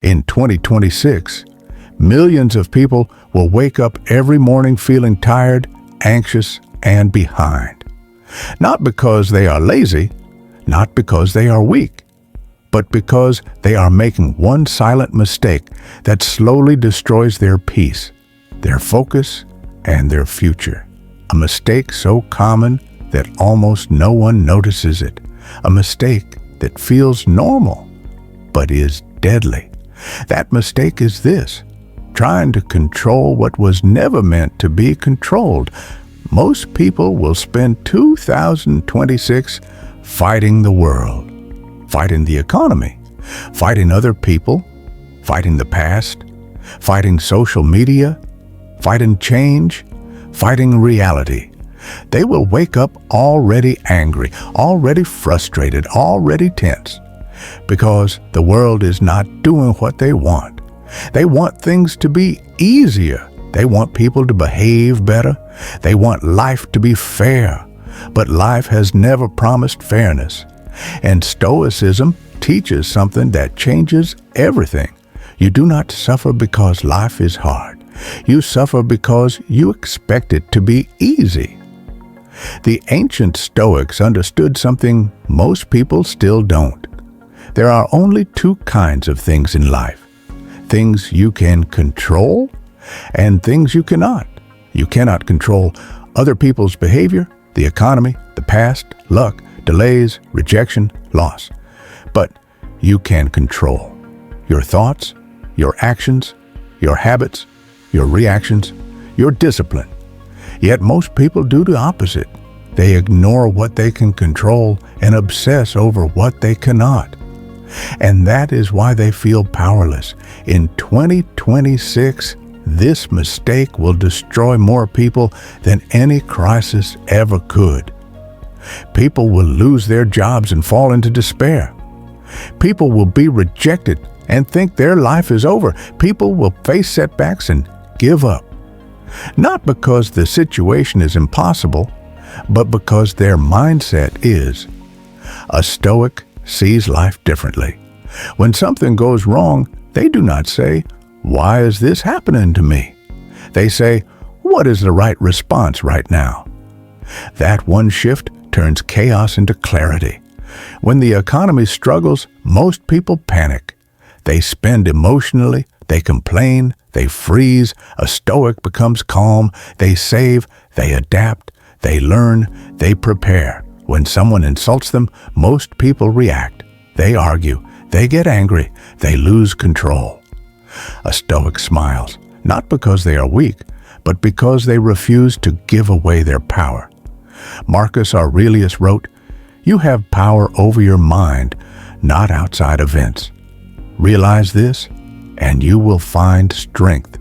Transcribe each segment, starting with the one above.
In 2026, millions of people will wake up every morning feeling tired, anxious, and behind. Not because they are lazy, not because they are weak, but because they are making one silent mistake that slowly destroys their peace, their focus, and their future. A mistake so common that almost no one notices it. A mistake that feels normal, but is deadly. That mistake is this: trying to control what was never meant to be controlled. Most people will spend 2026 fighting the world, fighting the economy, fighting other people, fighting the past, fighting social media, fighting change, fighting reality. They will wake up already angry, already frustrated, already tense, because the world is not doing what they want. They want things to be easier. They want people to behave better. They want life to be fair. But life has never promised fairness. And Stoicism teaches something that changes everything. You do not suffer because life is hard. You suffer because you expect it to be easy. The ancient Stoics understood something most people still don't. There are only two kinds of things in life: things you can control and things you cannot. You cannot control other people's behavior, the economy, the past, luck, delays, rejection, loss. But you can control your thoughts, your actions, your habits, your reactions, your discipline. Yet most people do the opposite. They ignore what they can control and obsess over what they cannot. And that is why they feel powerless. In 2026, this mistake will destroy more people than any crisis ever could. People will lose their jobs and fall into despair. People will be rejected and think their life is over. People will face setbacks and give up. Not because the situation is impossible, but because their mindset is. A Stoic sees life differently. When something goes wrong, they do not say, "Why is this happening to me?" They say, "What is the right response right now?" That one shift turns chaos into clarity. When the economy struggles, most people panic. They spend emotionally, they complain, they freeze. A Stoic becomes calm. They save, they adapt, they learn, they prepare. When someone insults them, most people react. They argue, they get angry, they lose control. A Stoic smiles, not because they are weak, but because they refuse to give away their power. Marcus Aurelius wrote, "You have power over your mind, not outside events. Realize this, and you will find strength."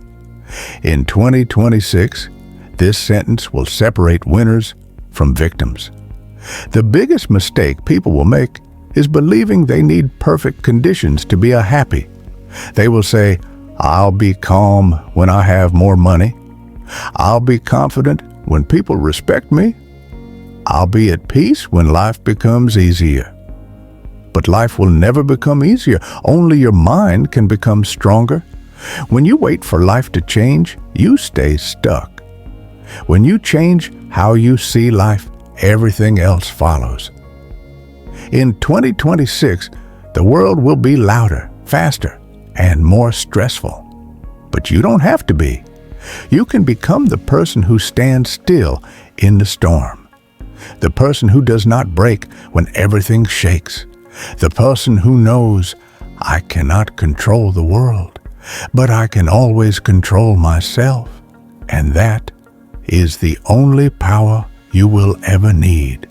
In 2026, this sentence will separate winners from victims. The biggest mistake people will make is believing they need perfect conditions to be happy. They will say, "I'll be calm when I have more money. I'll be confident when people respect me. I'll be at peace when life becomes easier." But life will never become easier. Only your mind can become stronger. When you wait for life to change, you stay stuck. When you change how you see life, everything else follows. In 2026, the world will be louder, faster, and more stressful. But you don't have to be. You can become the person who stands still in the storm. The person who does not break when everything shakes. The person who knows, "I cannot control the world, but I can always control myself." And that is the only power you will ever need.